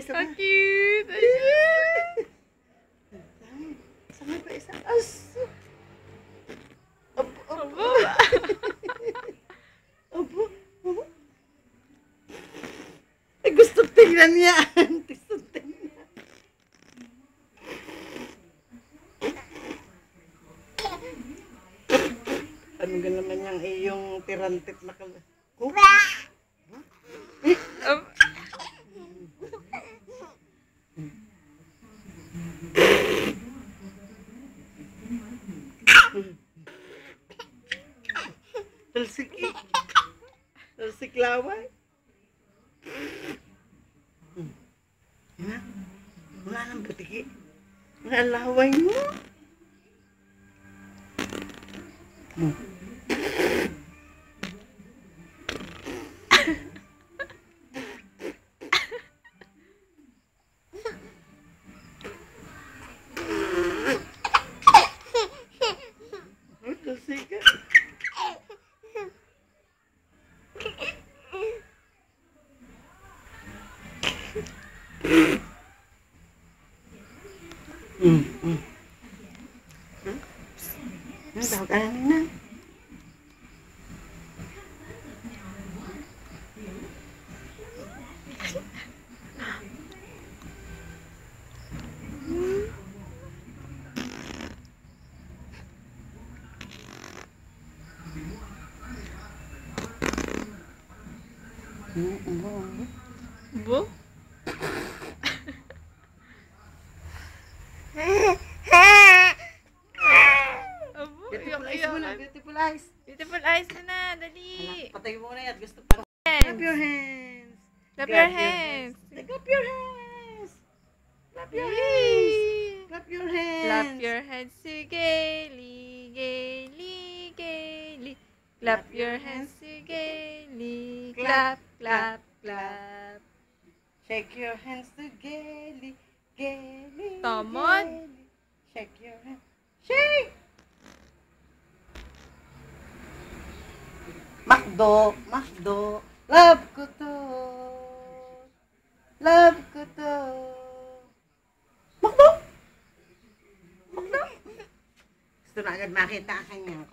isa pa. Cute! Sama pa isa. As! Opo, opo. Opo, opo. Ay, gusto tingnan niya. Gusto tingnan. Ano ka naman yung iyong tirantip na kala? Oh? Talsiki. Talsik laway. Yan. Wala nang butiki. Wala laway mo. Talsika. Tawag ka namin na. Bu? Beautiful eyes mo na, beautiful eyes. Beautiful eyes mo na, dali. Patay mo na yan, gusto pa. Clap your hands. Clap your hands. Clap your hands. Clap your hands. Clap your hands. Clap your hands to gaily, gaily, gaily. Clap your hands to gaily. Clap, clap, clap. Shake your hands to gaily, gaily. Tamad. Shake your hands. Shake! Makdo, Makdo. Love ko to. Love ko to. Makdo! Makdo! Gusto na agad makita ang kanyang